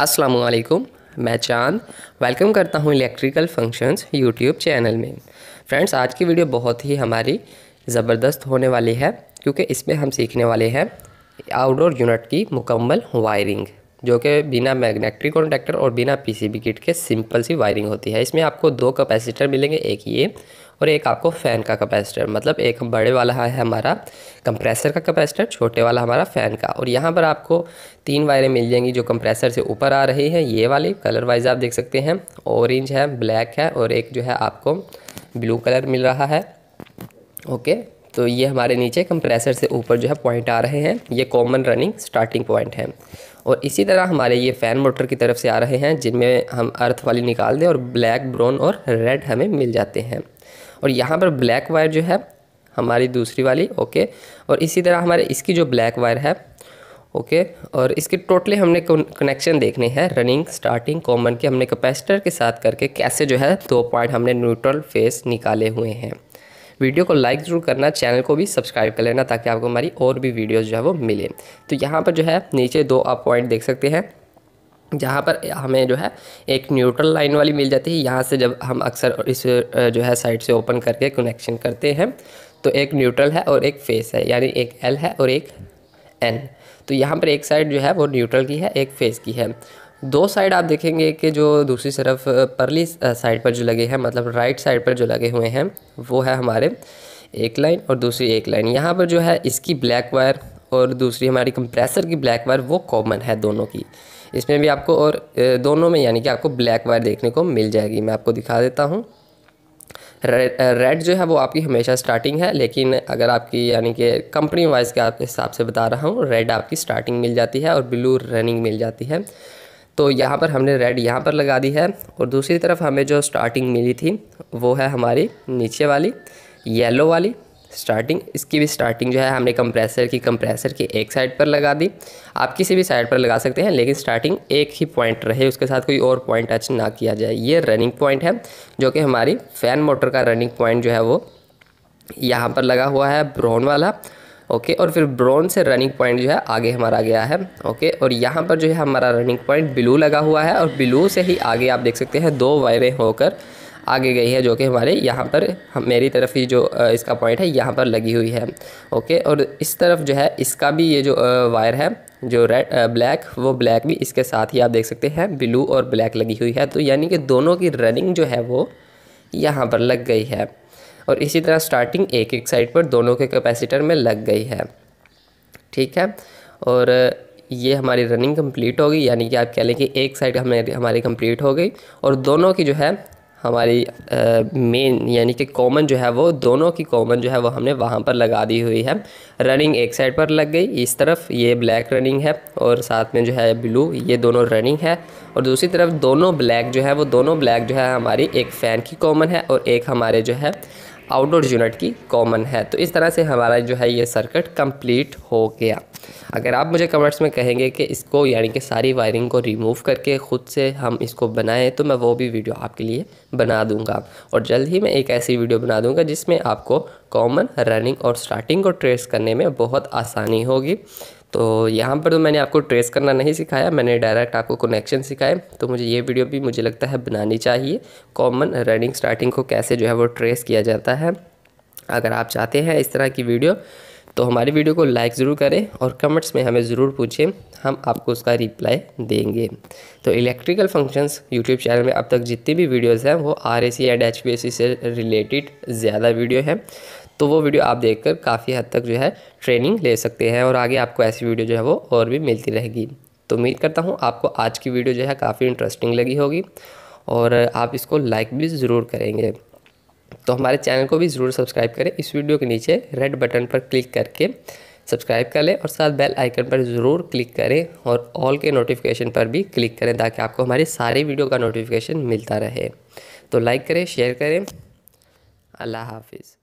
अस्सलामुअलैकुम, मैं चांद वेलकम करता हूं इलेक्ट्रिकल फंक्शंस यूट्यूब चैनल में। फ्रेंड्स, आज की वीडियो बहुत ही हमारी ज़बरदस्त होने वाली है क्योंकि इसमें हम सीखने वाले हैं आउटडोर यूनिट की मुकम्मल वायरिंग, जो कि बिना मैग्नेटिक कॉन्टैक्टर और बिना पीसीबी किट के सिंपल सी वायरिंग होती है। इसमें आपको दो कैपेसिटर मिलेंगे, एक ये और एक आपको फ़ैन का कैपेसिटर। मतलब एक बड़े वाला है हमारा कंप्रेसर का कैपेसिटर, छोटे वाला हमारा फ़ैन का। और यहाँ पर आपको तीन वायरें मिल जाएंगी जो कंप्रेसर से ऊपर आ रही हैं। ये वाली कलर वाइज आप देख सकते हैं, ऑरेंज है, ब्लैक है और एक जो है आपको ब्लू कलर मिल रहा है। ओके, तो ये हमारे नीचे कंप्रेसर से ऊपर जो है पॉइंट आ रहे हैं, ये कॉमन रनिंग स्टार्टिंग पॉइंट है। और इसी तरह हमारे ये फ़ैन मोटर की तरफ से आ रहे हैं, जिनमें हम अर्थ वाली निकाल दें और ब्लैक, ब्राउन और रेड हमें मिल जाते हैं। और यहाँ पर ब्लैक वायर जो है हमारी दूसरी वाली, ओके। और इसी तरह हमारे इसकी जो ब्लैक वायर है, ओके। और इसके टोटली हमने कनेक्शन देखने हैं रनिंग स्टार्टिंग कॉमन के, हमने कैपेसिटर के साथ करके कैसे जो है दो पॉइंट हमने न्यूट्रल फेस निकाले हुए हैं। वीडियो को लाइक ज़रूर करना, चैनल को भी सब्सक्राइब कर लेना ताकि आपको हमारी और भी वीडियोस जो है वो मिले। तो यहाँ पर जो है नीचे दो आप पॉइंट देख सकते हैं, जहाँ पर हमें जो है एक न्यूट्रल लाइन वाली मिल जाती है। यहाँ से जब हम अक्सर इस जो है साइड से ओपन करके कनेक्शन करते हैं तो एक न्यूट्रल है और एक फेस है, यानी एक एल है और एक एन। तो यहाँ पर एक साइड जो है वो न्यूट्रल की है, एक फेस की है। दो साइड आप देखेंगे कि जो दूसरी तरफ परली साइड पर जो लगे हैं, मतलब राइट साइड पर जो लगे हुए हैं, वो है हमारे एक लाइन और दूसरी एक लाइन। यहाँ पर जो है इसकी ब्लैक वायर और दूसरी हमारी कंप्रेसर की ब्लैक वायर वो कॉमन है दोनों की। इसमें भी आपको और दोनों में यानी कि आपको ब्लैक वायर देखने को मिल जाएगी। मैं आपको दिखा देता हूँ। रेड जो है वो आपकी हमेशा स्टार्टिंग है, लेकिन अगर आपकी यानी कि कंपनी वाइज के आपके हिसाब से बता रहा हूँ, रेड आपकी स्टार्टिंग मिल जाती है और ब्लू रनिंग मिल जाती है। तो यहाँ पर हमने रेड यहाँ पर लगा दी है और दूसरी तरफ हमें जो स्टार्टिंग मिली थी वो है हमारी नीचे वाली येलो वाली स्टार्टिंग। इसकी भी स्टार्टिंग जो है हमने कंप्रेसर की एक साइड पर लगा दी। आप किसी भी साइड पर लगा सकते हैं, लेकिन स्टार्टिंग एक ही पॉइंट रहे, उसके साथ कोई और पॉइंट टच ना किया जाए। ये रनिंग पॉइंट है, जो कि हमारी फ़ैन मोटर का रनिंग पॉइंट जो है वो यहाँ पर लगा हुआ है, ब्राउन वाला, ओके। और फिर ब्राउन से रनिंग पॉइंट जो है आगे हमारा गया है, ओके। और यहाँ पर जो है हमारा रनिंग पॉइंट ब्लू लगा हुआ है और ब्लू से ही आगे आप देख सकते हैं दो वायरें होकर आगे गई है, जो कि हमारे यहाँ पर मेरी तरफ ही जो इसका पॉइंट है यहाँ पर लगी हुई है, ओके। और इस तरफ जो है इसका भी ये जो वायर है जो रेड ब्लैक, वो ब्लैक भी इसके साथ ही आप देख सकते हैं ब्लू और ब्लैक लगी हुई है। तो यानी कि दोनों की रनिंग जो है वो यहाँ पर लग गई है। और इसी तरह स्टार्टिंग एक एक साइड पर दोनों के कैपेसिटर में लग गई है, ठीक है। और ये हमारी रनिंग कंप्लीट हो गई, यानी कि आप कह लें कि एक साइड हमारी कंप्लीट हो गई और दोनों की जो है हमारी मेन यानी कि कॉमन जो है वो दोनों की कॉमन जो है वो हमने वहाँ पर लगा दी हुई है। रनिंग एक साइड पर लग गई, इस तरफ ये ब्लैक रनिंग है और साथ में जो है ब्लू, ये दोनों रनिंग है। और दूसरी तरफ दोनों ब्लैक जो है वो दोनों ब्लैक जो है हमारी एक फ़ैन की कॉमन है और एक हमारे जो है आउटडोर यूनिट की कॉमन है। तो इस तरह से हमारा जो है ये सर्किट कंप्लीट हो गया। अगर आप मुझे कमेंट्स में कहेंगे कि इसको यानी कि सारी वायरिंग को रिमूव करके ख़ुद से हम इसको बनाएं, तो मैं वो भी वीडियो आपके लिए बना दूंगा। और जल्द ही मैं एक ऐसी वीडियो बना दूंगा जिसमें आपको कॉमन रनिंग और स्टार्टिंग को ट्रेस करने में बहुत आसानी होगी। तो यहाँ पर तो मैंने आपको ट्रेस करना नहीं सिखाया, मैंने डायरेक्ट आपको कनेक्शन सिखाए। तो मुझे ये वीडियो भी मुझे लगता है बनानी चाहिए, कॉमन रनिंग स्टार्टिंग को कैसे जो है वो ट्रेस किया जाता है। अगर आप चाहते हैं इस तरह की वीडियो तो हमारी वीडियो को लाइक ज़रूर करें और कमेंट्स में हमें ज़रूर पूछें, हम आपको उसका रिप्लाई देंगे। तो इलेक्ट्रिकल फंक्शंस यूट्यूब चैनल में अब तक जितनी भी वीडियोज़ हैं वो RAC एंड HVAC से रिलेटेड ज़्यादा वीडियो है। तो वो वीडियो आप देखकर काफ़ी हद तक जो है ट्रेनिंग ले सकते हैं और आगे आपको ऐसी वीडियो जो है वो और भी मिलती रहेगी। तो उम्मीद करता हूँ आपको आज की वीडियो जो है काफ़ी इंटरेस्टिंग लगी होगी और आप इसको लाइक भी ज़रूर करेंगे। तो हमारे चैनल को भी ज़रूर सब्सक्राइब करें। इस वीडियो के नीचे रेड बटन पर क्लिक करके सब्सक्राइब कर लें और साथ बेल आइकन पर ज़रूर क्लिक करें और ऑल के नोटिफिकेशन पर भी क्लिक करें ताकि आपको हमारी सारी वीडियो का नोटिफिकेशन मिलता रहे। तो लाइक करें, शेयर करें। अल्लाह हाफिज़।